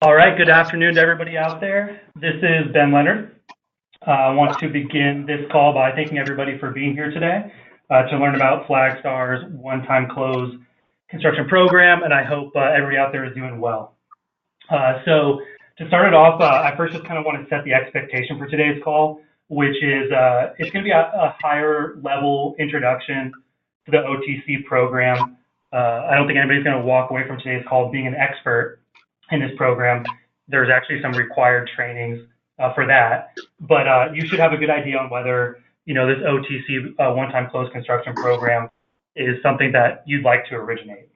All right, good afternoon to everybody out there. This is Ben Leonard. I want to begin this call by thanking everybody for being here today to learn about Flagstar's one-time close construction program, and I hope everybody out there is doing well. So to start it off, I first just kind of want to set the expectation for today's call, which is it's going to be a higher level introduction to the OTC program. I don't think anybody's going to walk away from today's call being an expert in this program. There's actually some required trainings for that, but you should have a good idea on whether this OTC one-time close construction program is something that you'd like to originate.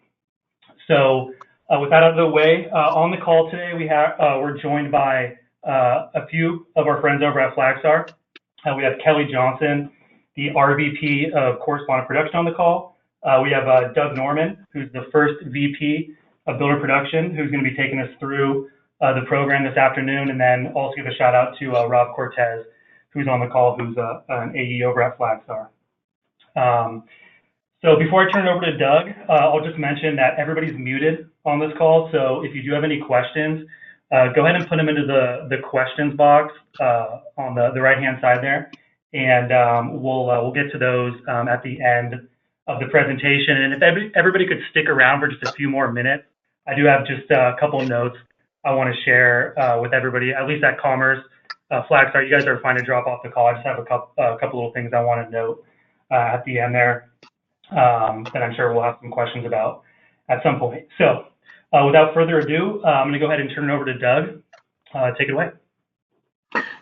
So with that out of the way, on the call today we're joined by a few of our friends over at Flagstar. We have Kelly Johnson, the RVP of Correspondent Production on the call. We have Doug Norman, who's the first VP of Builder Production, who's going to be taking us through the program this afternoon, and then also give a shout out to Rob Cortez, who's on the call, who's an AE over at Flagstar. So before I turn it over to Doug, I'll just mention that everybody's muted on this call, so if you do have any questions, go ahead and put them into the questions box on the right-hand side there, and we'll get to those at the end of the presentation. And if everybody could stick around for just a few more minutes, I do have just a couple of notes I want to share with everybody, at least at Commerce. Flagstar, you guys are fine to drop off the call. I just have a couple little things I want to note at the end there that I'm sure we'll have some questions about at some point. So without further ado, I'm going to go ahead and turn it over to Doug. Take it away.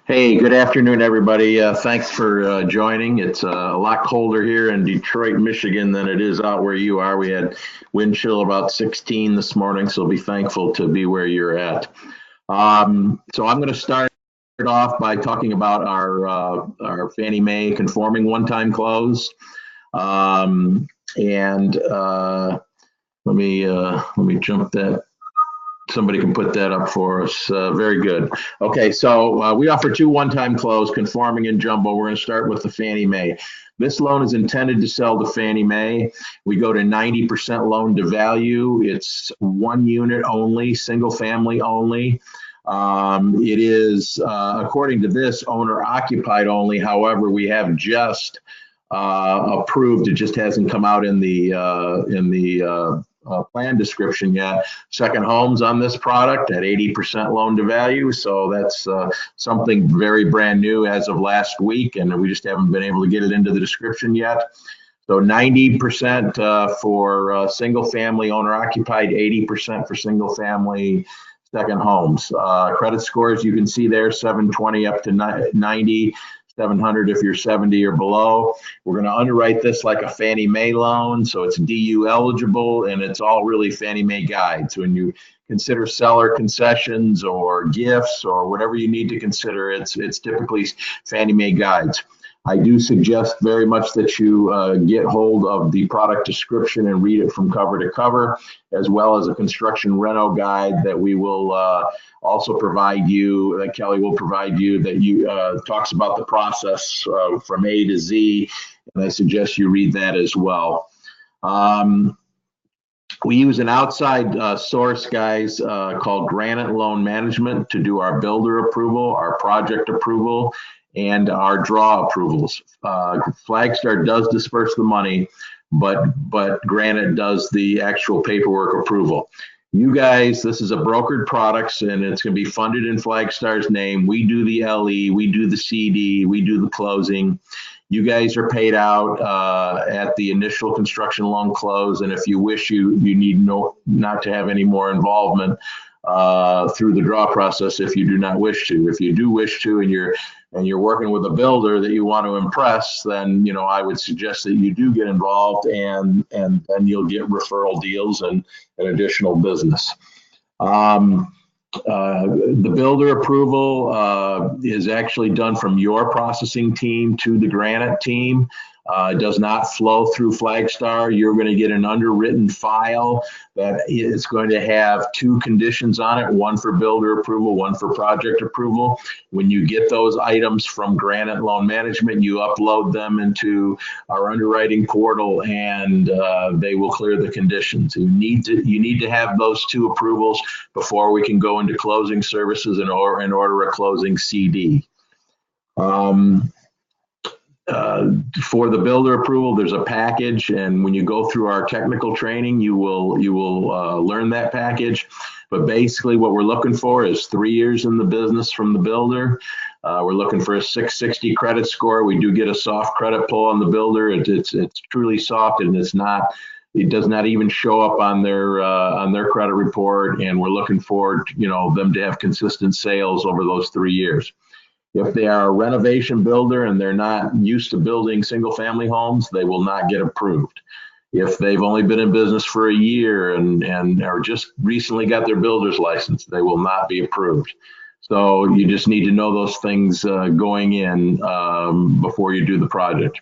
Hey, good afternoon, everybody. Thanks for joining. It's a lot colder here in Detroit, Michigan than it is out where you are. We had wind chill about 16 this morning, so be thankful to be where you're at. So I'm going to start off by talking about our Fannie Mae conforming one-time close. Let me jump that. Somebody can put that up for us. Very good. Okay, so we offer two one-time close, conforming and jumbo. We're going to start with the Fannie Mae. This loan is intended to sell to Fannie Mae. We go to 90% loan to value. It's one unit only, single family only. It is, according to this, owner occupied only. However, we have just approved. It just hasn't come out in the plan description yet. Second homes on this product at 80% loan to value. So that's something very brand new as of last week, and we just haven't been able to get it into the description yet. So 90% for single family owner occupied, 80% for single family second homes. Credit scores you can see there, 720 up to 90. 700 if you're 70 or below. We're going to underwrite this like a Fannie Mae loan, so it's DU eligible, and it's all really Fannie Mae guides. When you consider seller concessions or gifts or whatever you need to consider, it's typically Fannie Mae guides. I do suggest very much that you get hold of the product description and read it from cover to cover, as well as a construction reno guide that we will also provide you, that Kelly will provide you, that you talks about the process from A to Z, and I suggest you read that as well. We use an outside source, guys, called Granite Loan Management to do our builder approval, our project approval, and our draw approvals. Flagstar does disperse the money, but Granite does the actual paperwork approval. You guys, this is a brokered products, and it's going to be funded in Flagstar's name. We do the LE, we do the CD, we do the closing. You guys are paid out at the initial construction loan close, and if you wish, you need not to have any more involvement through the draw process if you do not wish to. If you do wish to, and you're working with a builder that you want to impress, then I would suggest that you do get involved, and then you'll get referral deals and additional business. The builder approval is actually done from your processing team to the Granite team. It does not flow through Flagstar. You're going to get an underwritten file that is going to have 2 conditions on it, one for builder approval, one for project approval. When you get those items from Granite Loan Management, you upload them into our underwriting portal, and they will clear the conditions. You need to have those 2 approvals before we can go into closing services and order a closing CD. For the builder approval, there's a package, and when you go through our technical training, you will learn that package. But basically, what we're looking for is 3 years in the business from the builder. We're looking for a 660 credit score. We do get a soft credit pull on the builder. It's truly soft, and it does not even show up on their credit report. And we're looking for them to have consistent sales over those 3 years. If they are a renovation builder and they're not used to building single family homes, they will not get approved. If they've only been in business for a year and are just recently got their builder's license, they will not be approved. So you just need to know those things going in before you do the project.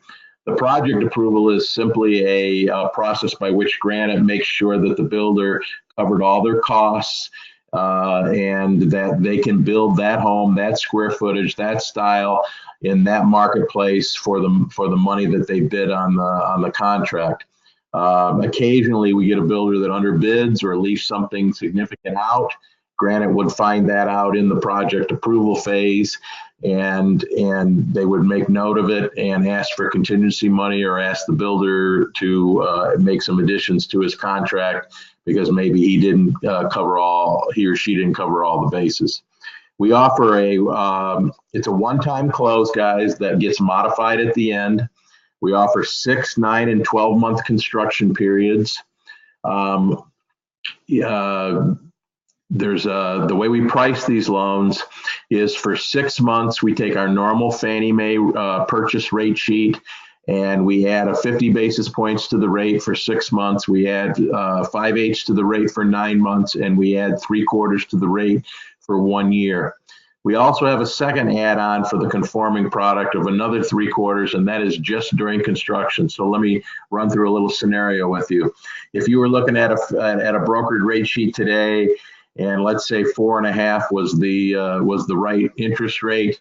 The project approval is simply a process by which Granite makes sure that the builder covered all their costs, and that they can build that home, that square footage, that style in that marketplace for the money that they bid on the contract. Occasionally we get a builder that underbids or leaves something significant out. Granite would find that out in the project approval phase, and they would make note of it and ask for contingency money or ask the builder to make some additions to his contract because maybe he or she didn't cover all the bases. We offer it's a one-time close, guys, that gets modified at the end. We offer 6, 9, and 12-month construction periods. The way we price these loans is for 6 months, we take our normal Fannie Mae purchase rate sheet, and we add a 50 basis points to the rate for 6 months. We add 5/8 to the rate for 9 months, and we add 3/4 to the rate for 1 year. We also have a second add-on for the conforming product of another 3/4, and that is just during construction. So let me run through a little scenario with you. If you were looking at a brokered rate sheet today, and let's say 4.5 was the right interest rate,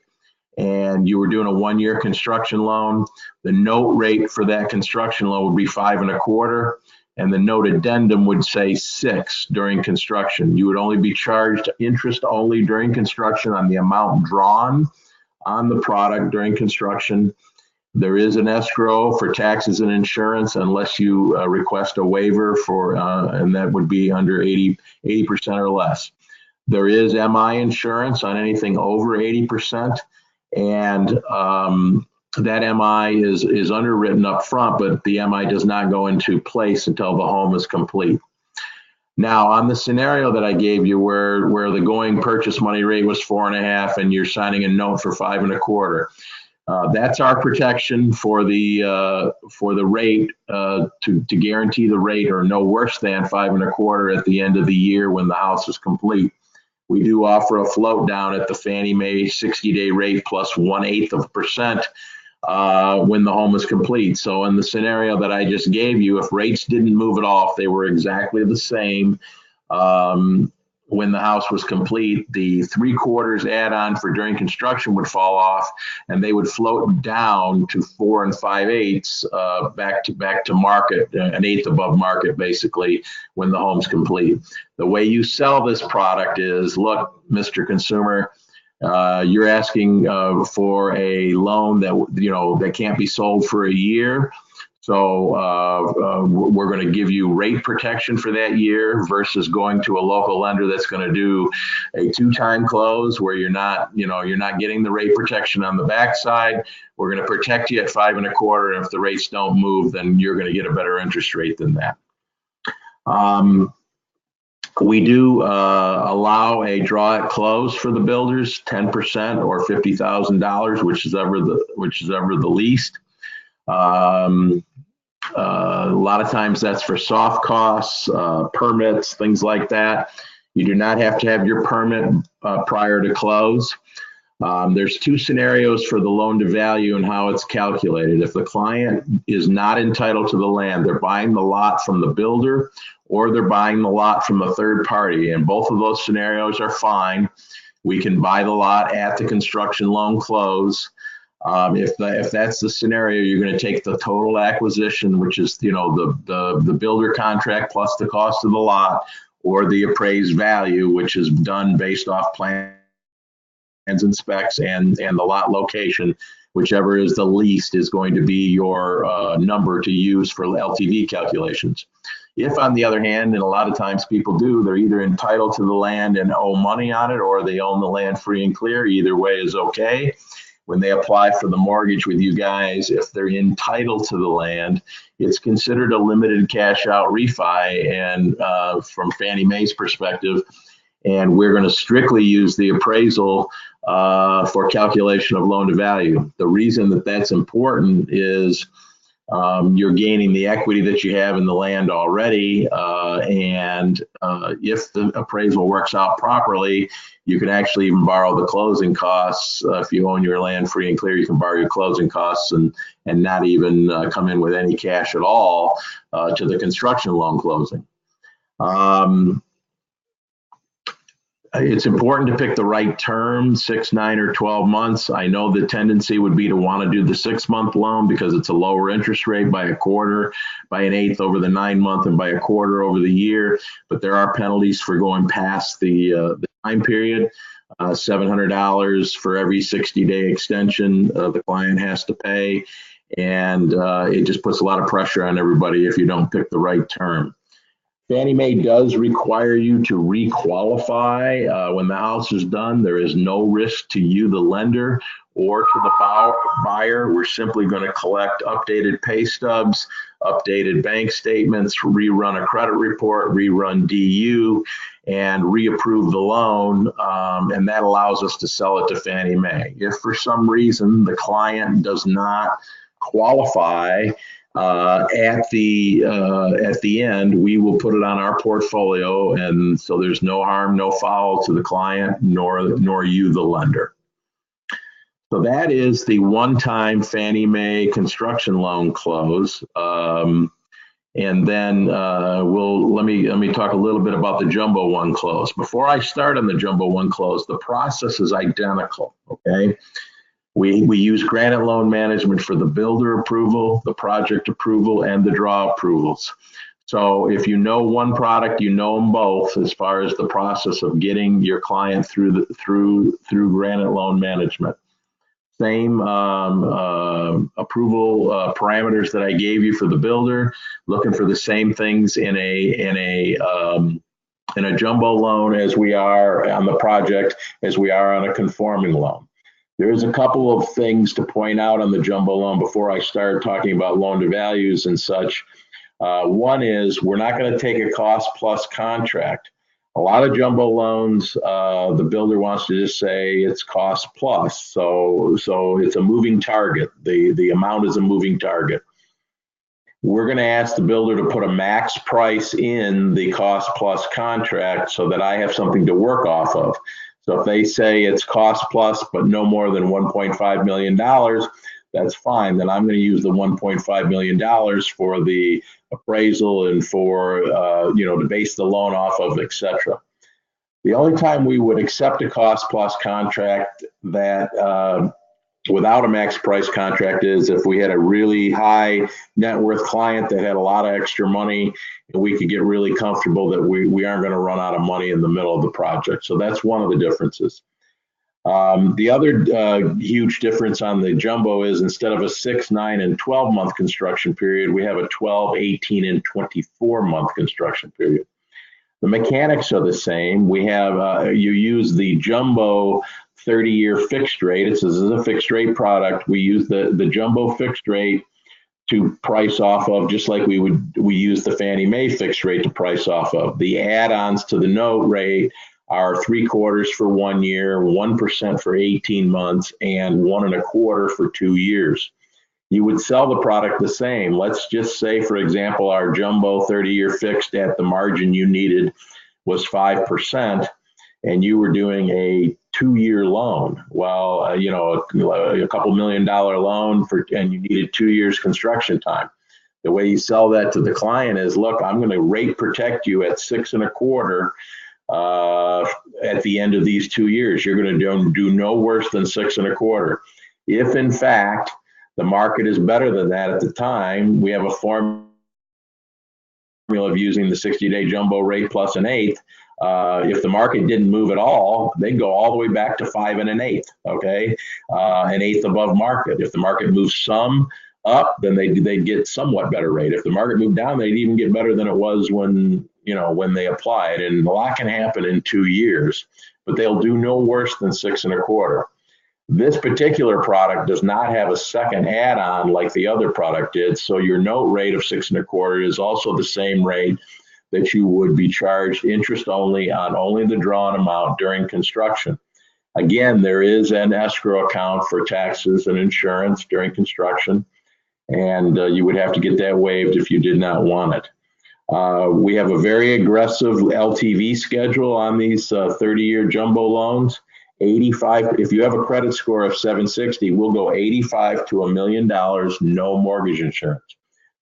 and you were doing a 1-year construction loan, the note rate for that construction loan would be 5.25, and the note addendum would say 6 during construction. You would only be charged interest only during construction on the amount drawn on the product during construction. There is an escrow for taxes and insurance unless you request a waiver and that would be under 80% or less. There is MI insurance on anything over 80%. And that MI is underwritten up front, but the MI does not go into place until the home is complete. Now, on the scenario that I gave you where the going purchase money rate was 4.5 and you're signing a note for 5.25, that's our protection for the rate to guarantee the rate or no worse than 5.25 at the end of the year when the house is complete. We do offer a float down at the Fannie Mae 60-day rate plus 1/8% when the home is complete. So in the scenario that I just gave you, if rates didn't move at all, if they were exactly the same when the house was complete, the 3/4 add-on for during construction would fall off, and they would float down to 4 5/8 back to market, 1/8 above market, basically, when the home's complete. The way you sell this product is, look, Mr. Consumer, you're asking for a loan that can't be sold for a year. So we're going to give you rate protection for that year versus going to a local lender that's going to do a 2-time close where you're not getting the rate protection on the backside. We're going to protect you at 5.25, and if the rates don't move, then you're going to get a better interest rate than that. We do allow a draw at close for the builders, 10% or $50,000, which is ever the least. A lot of times that's for soft costs, permits, things like that. You do not have to have your permit prior to close. There's two scenarios for the loan to value and how it's calculated. If the client is not entitled to the land, they're buying the lot from the builder or they're buying the lot from a third party, and both of those scenarios are fine. We can buy the lot at the construction loan close. If that's the scenario, you're going to take the total acquisition, which is the builder contract plus the cost of the lot, or the appraised value, which is done based off plans and specs and the lot location. Whichever is the least is going to be your number to use for LTV calculations. If, on the other hand, and a lot of times people do, they're either entitled to the land and owe money on it, or they own the land free and clear. Either way is okay. When they apply for the mortgage with you guys, if they're entitled to the land, it's considered a limited cash out refi, and from Fannie Mae's perspective, and we're going to strictly use the appraisal for calculation of loan to value. The reason that that's important is you're gaining the equity that you have in the land already, and if the appraisal works out properly, you can actually even borrow the closing costs. If you own your land free and clear, you can borrow your closing costs and not even come in with any cash at all to the construction loan closing. It's important to pick the right term, 6, 9, or 12 months. I know the tendency would be to want to do the 6-month loan because it's a lower interest rate by a quarter, by an eighth over the 9-month, and by a quarter over the year. But there are penalties for going past the time period. $700 for every 60-day extension the client has to pay. And it just puts a lot of pressure on everybody if you don't pick the right term. Fannie Mae does require you to re-qualify when the house is done. There is no risk to you, the lender, or to the buyer. We're simply going to collect updated pay stubs, updated bank statements, rerun a credit report, rerun DU, and reapprove the loan, and that allows us to sell it to Fannie Mae. If for some reason the client does not qualify at the end, we will put it on our portfolio, and so there's no harm, no foul to the client, nor you, the lender. So that is the one-time Fannie Mae construction loan close. And then let me talk a little bit about the jumbo one close. Before I start on the jumbo one close, the process is identical. Okay. We use Granite Loan Management for the builder approval, the project approval, and the draw approvals. So if you know one product, you know them both as far as the process of getting your client through Granite Loan Management. Same approval parameters that I gave you for the builder, looking for the same things in a jumbo loan as we are on the project, as we are on a conforming loan. There's a couple of things to point out on the jumbo loan before I start talking about loan to values and such. One is we're not going to take a cost plus contract. A lot of jumbo loans, the builder wants to just say it's cost plus. So it's a moving target. The amount is a moving target. We're going to ask the builder to put a max price in the cost plus contract so that I have something to work off of. So if they say it's cost plus, but no more than $1.5 million, that's fine. Then I'm going to use the $1.5 million for the appraisal and for, to base the loan off of, etc. The only time we would accept a cost plus contract that without a max price contract is if we had a really high net worth client that had a lot of extra money and we could get really comfortable that we aren't going to run out of money in the middle of the project. So that's one of the differences. The other huge difference on the jumbo is instead of a 6, 9, and 12-month construction period, we have a 12, 18, and 24-month construction period. The mechanics are the same. We have, you use the jumbo 30-year fixed rate. This is a fixed rate product. We use the jumbo fixed rate to price off of, just like we use the Fannie Mae fixed rate to price off of. The add-ons to the note rate are 3/4 for 1 year, 1% for 18 months, and 1 1/4 for 2 years. You would sell the product the same. Let's just say, for example, our jumbo 30-year fixed at the margin you needed was 5%, and you were doing a 2-year loan. Well, a couple $1 million loan and you needed 2 years construction time. The way you sell that to the client is, look, I'm going to rate protect you at 6.25 at the end of these 2 years. You're going to do no worse than 6.25. If in fact the market is better than that at the time, we have a formula of using the 60-day jumbo rate plus an eighth. If the market didn't move at all, they'd go all the way back to 5 1/8. Okay, an eighth above market. If the market moves some up, then they'd get somewhat better rate. If the market moved down, they'd even get better than it was when they applied. And a lot can happen in 2 years, but they'll do no worse than 6.25. This particular product does not have a second add-on like the other product did. So your note rate of 6.25 is also the same rate that you would be charged interest only on only the drawn amount during construction. Again, there is an escrow account for taxes and insurance during construction, and you would have to get that waived if you did not want it. We have a very aggressive LTV schedule on these 30-year jumbo loans. 85, if you have a credit score of 760, we'll go 85 to $1 million, no mortgage insurance.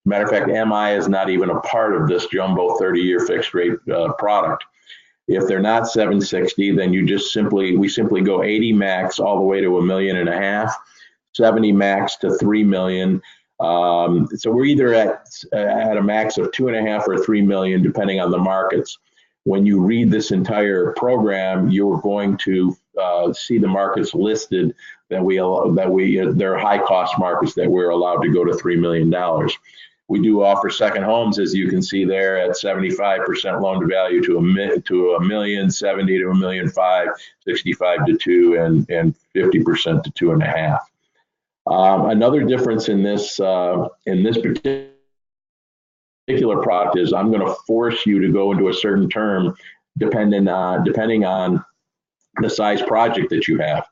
Matter of fact, MI is not even a part of this jumbo 30-year fixed rate product. If they're not 760, then we simply go 80 max all the way to $1.5 million, 70 max to $3 million. So we're either at a max of 2.5 or 3 million, depending on the markets. When you read this entire program, you're going to see the markets listed they're high cost markets that we're allowed to go to $3 million. We do offer second homes, as you can see there, at 75% loan to value to $1 million, 70 to $1.5 million, 65 to 2, and 50% to 2.5. Another difference in this particular product is I'm going to force you to go into a certain term depending on the size project that you have.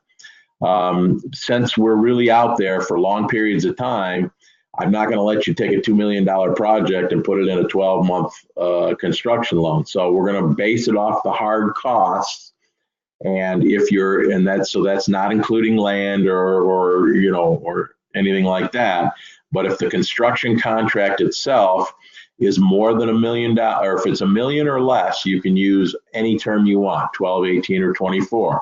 Since we're really out there for long periods of time, I'm not going to let you take a $2 million project and put it in a 12-month construction loan. So we're going to base it off the hard costs. And that's not including land or anything like that. But if the construction contract itself is more than $1 million, or if it's $1 million or less, you can use any term you want, 12, 18, or 24.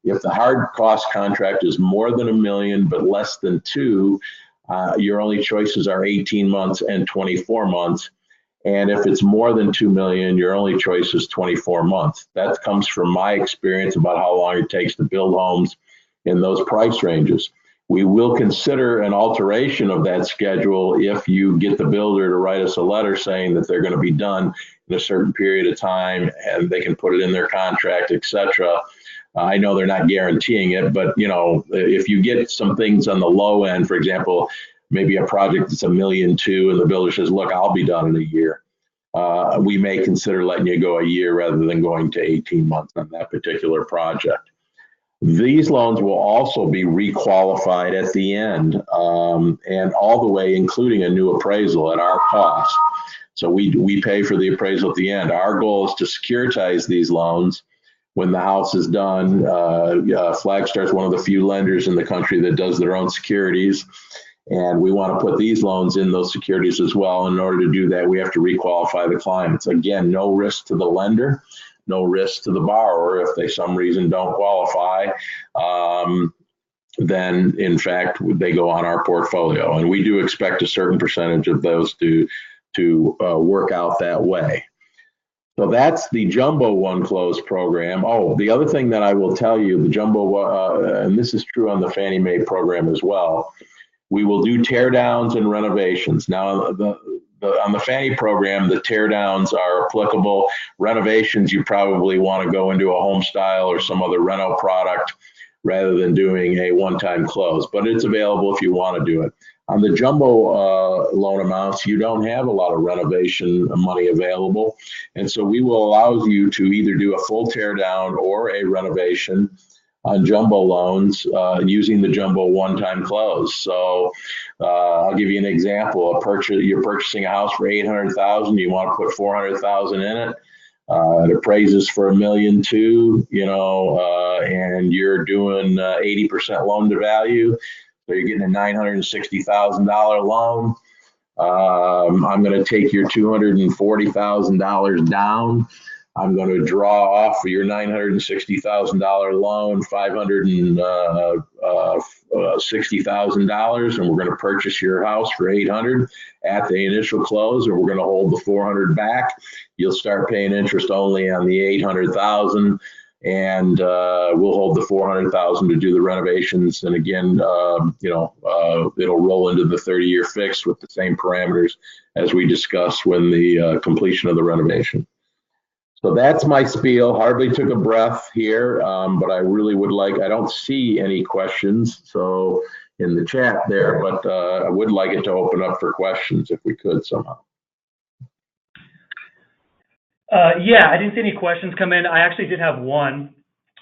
If the hard cost contract is more than $1 million but less than 2, your only choices are 18 months and 24 months. And if it's more than 2 million, your only choice is 24 months. That comes from my experience about how long it takes to build homes in those price ranges. We will consider an alteration of that schedule if you get the builder to write us a letter saying that they're going to be done in a certain period of time and they can put it in their contract, etc. I know they're not guaranteeing it, but if you get some things on the low end, for example, maybe a project that's $1.2 million and the builder says, look, I'll be done in a year. We may consider letting you go a year rather than going to 18 months on that particular project. These loans will also be requalified at the end and all the way, including a new appraisal at our cost. So we pay for the appraisal at the end. Our goal is to securitize these loans when the house is done. Flagstar is one of the few lenders in the country that does their own securities. And we want to put these loans in those securities as well. In order to do that, we have to requalify the clients. Again, no risk to the lender, no risk to the borrower. If they some reason don't qualify, then in fact they go on our portfolio. And we do expect a certain percentage of those to work out that way. So that's the Jumbo One Close program. Oh, the other thing that I will tell you, the Jumbo, and this is true on the Fannie Mae program as well, we will do tear downs and renovations. Now, on the Fannie program, the tear downs are applicable. Renovations, you probably want to go into a home style or some other reno product rather than doing a one-time close, but it's available if you want to do it. On the jumbo loan amounts, you don't have a lot of renovation money available. And so we will allow you to either do a full tear down or a renovation on jumbo loans using the jumbo one-time close. So I'll give you an example. You're purchasing a house for $800,000. You want to put $400,000 in it. It appraises for $1.2 million, and you're doing 80% loan to value. So you're getting a $960,000 loan. I'm going to take your $240,000 down. I'm going to draw off your $960,000 loan, $560,000, and we're going to purchase your house for $800 at the initial close, and we're going to hold the $400 back. You'll start paying interest only on the $800,000, and we'll hold the $400,000 to do the renovations. And again, it'll roll into the 30-year fix with the same parameters as we discussed when the completion of the renovation. So that's my spiel. Hardly took a breath here, but I really would like, I don't see any questions so in the chat there, but I would like it to open up for questions if we could somehow. Yeah, I didn't see any questions come in. I actually did have one.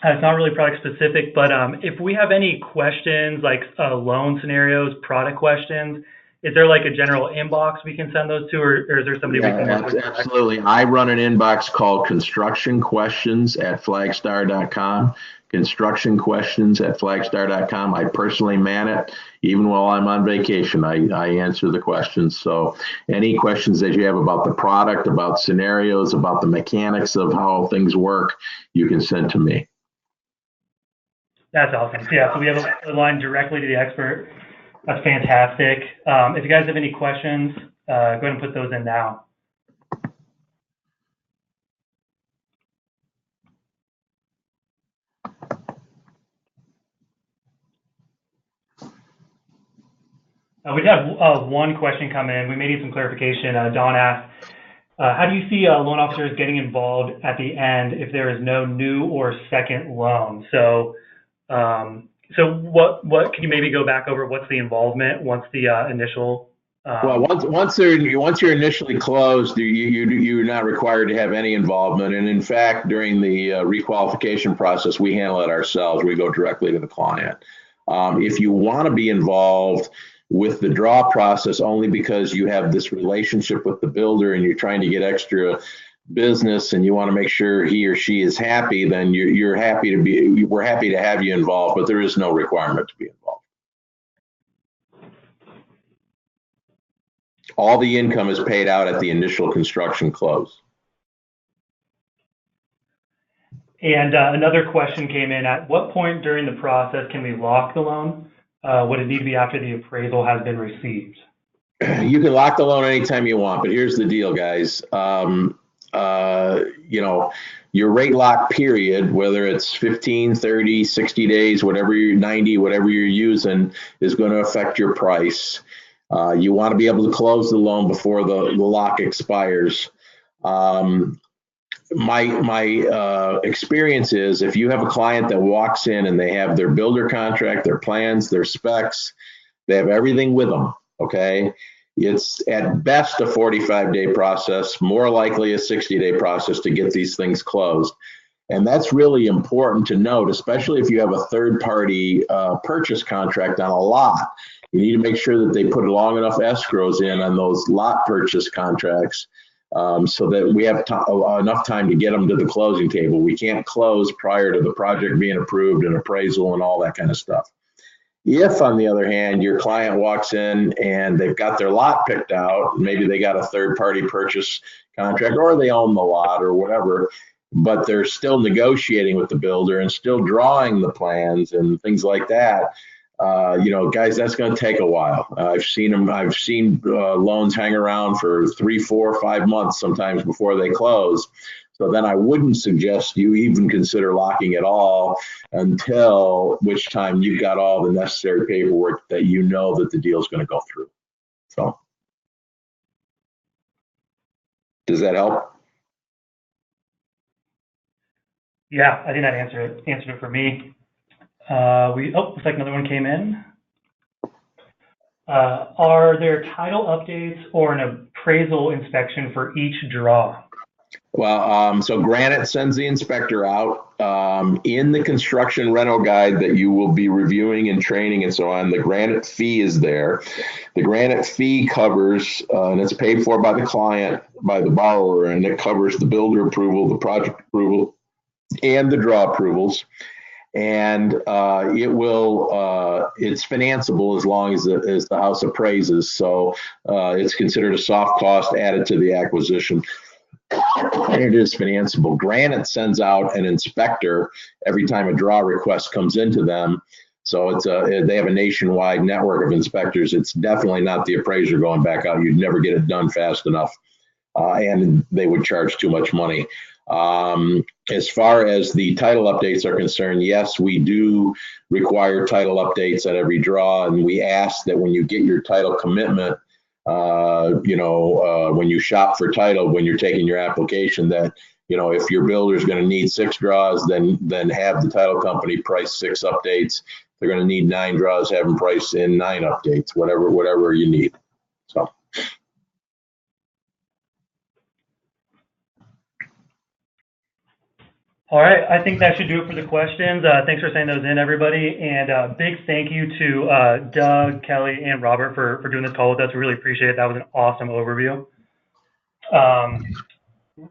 It's not really product specific, but if we have any questions like loan scenarios, product questions, is there like a general inbox we can send those to, or is there somebody we can work with? Absolutely. I run an inbox called constructionquestions@flagstar.com. Constructionquestions@flagstar.com. I personally man it. Even while I'm on vacation, I answer the questions. So any questions that you have about the product, about scenarios, about the mechanics of how things work, you can send to me. That's awesome. Yeah, so we have a line directly to the expert. That's fantastic. If you guys have any questions, go ahead and put those in now. We have one question come in. We may need some clarification. Don asked, how do you see loan officers getting involved at the end if there is no new or second loan? So what can you maybe go back over? What's the involvement once the initial? Well, once you're initially closed, you're not required to have any involvement. And in fact, during the requalification process, we handle it ourselves. We go directly to the client. If you want to be involved with the draw process only because you have this relationship with the builder and you're trying to get extra business and you want to make sure he or she is happy, then we're happy to have you involved, but there is no requirement to be involved. All the income is paid out at the initial construction close. And another question came in: at what point during the process can we lock the loan? Would it need to be after the appraisal has been received? You can lock the loan anytime you want, but here's the deal, guys. Your rate lock period, whether it's 15, 30, 60 days, whatever you're 90, whatever you're using, is going to affect your price. You want to be able to close the loan before the lock expires. My experience is if you have a client that walks in and they have their builder contract, their plans, their specs, they have everything with them, okay? It's at best a 45-day process, more likely a 60-day process to get these things closed. And that's really important to note, especially if you have a third-party purchase contract on a lot. You need to make sure that they put long enough escrows in on those lot purchase contracts so that we have enough time to get them to the closing table. We can't close prior to the project being approved and appraisal and all that kind of stuff. If, on the other hand, your client walks in and they've got their lot picked out, maybe they got a third-party purchase contract or they own the lot or whatever, but they're still negotiating with the builder and still drawing the plans and things like that, guys, that's going to take a while. I've seen loans hang around for 3, 4, 5 months sometimes before they close. So then I wouldn't suggest you even consider locking at all until which time you've got all the necessary paperwork that you know that the deal is going to go through. So does that help? Yeah, I think that answered it for me. Looks like another one came in. Are there title updates or an appraisal inspection for each draw? Well, so Granite sends the inspector out. In the construction rental guide that you will be reviewing and training and so on, the Granite fee is there. The Granite fee covers, and it's paid for by the client, by the borrower, and it covers the builder approval, the project approval, and the draw approvals. And it's financeable as long as the house appraises. So it's considered a soft cost added to the acquisition. And it is financeable. Granite sends out an inspector every time a draw request comes into them. So they have a nationwide network of inspectors. It's definitely not the appraiser going back out. You'd never get it done fast enough, and they would charge too much money. As far as the title updates are concerned, yes, we do require title updates at every draw, and we ask that when you get your title commitment, when you shop for title, when you're taking your application, that, if your builder is going to need 6 draws, then have the title company price 6 updates. If they're going to need 9 draws, have them price in 9 updates, whatever you need. So. All right, I think that should do it for the questions. Thanks for sending those in, everybody. And big thank you to Doug, Kelly, and Robert for doing this call with us. We really appreciate it. That was an awesome overview.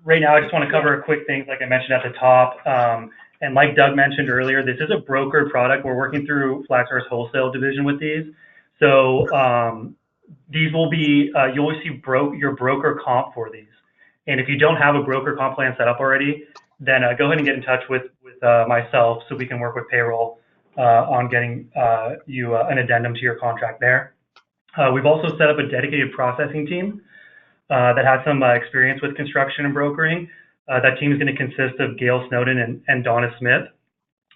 Right now, I just want to cover a quick thing, like I mentioned at the top. And like Doug mentioned earlier, this is a brokered product. We're working through Flagstar's wholesale division with these. So these will be, you'll receive your broker comp for these. And if you don't have a broker comp plan set up already, then go ahead and get in touch with myself so we can work with payroll on getting you an addendum to your contract there. We've also set up a dedicated processing team that has some experience with construction and brokering. That team is going to consist of Gail Snowden and Donna Smith.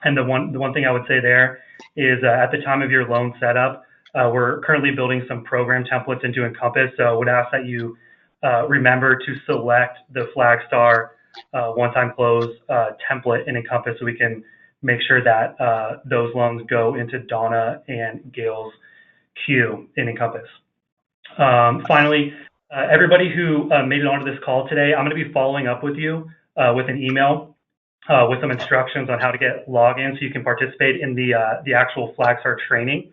And the one thing I would say there is at the time of your loan setup, we're currently building some program templates into Encompass. So I would ask that you remember to select the Flagstar one-time close template in Encompass so we can make sure that those loans go into Donna and Gail's queue in Encompass. Finally, everybody who made it onto this call today, I'm going to be following up with you with an email with some instructions on how to get login so you can participate in the actual Flagstar training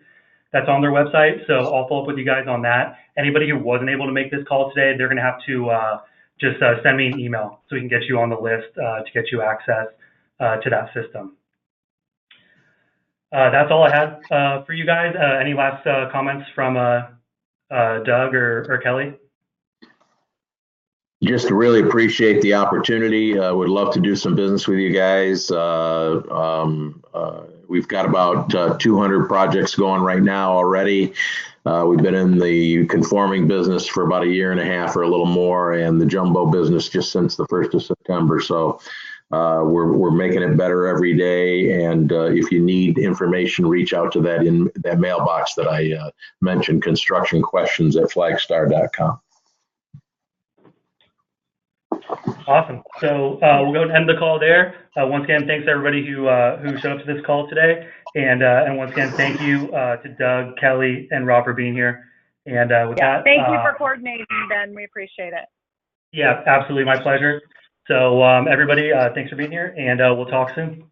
that's on their website. So I'll follow up with you guys on that. Anybody who wasn't able to make this call today, they're going to have to just send me an email so we can get you on the list to get you access to that system. That's all I had for you guys. Any last comments from Doug or Kelly? Just really appreciate the opportunity. Would love to do some business with you guys. We've got about 200 projects going right now already. We've been in the conforming business for about 1.5 years or a little more, and the jumbo business just since the 1st of September. So we're making it better every day. And if you need information, reach out to that mailbox that I mentioned, constructionquestions@flagstar.com. Awesome. So we'll go and end the call there. Once again, thanks to everybody who showed up to this call today. And once again, thank you to Doug, Kelly, and Rob for being here. And with that, thank you for coordinating, Ben. We appreciate it. Yeah, absolutely, my pleasure. So everybody, thanks for being here, and we'll talk soon.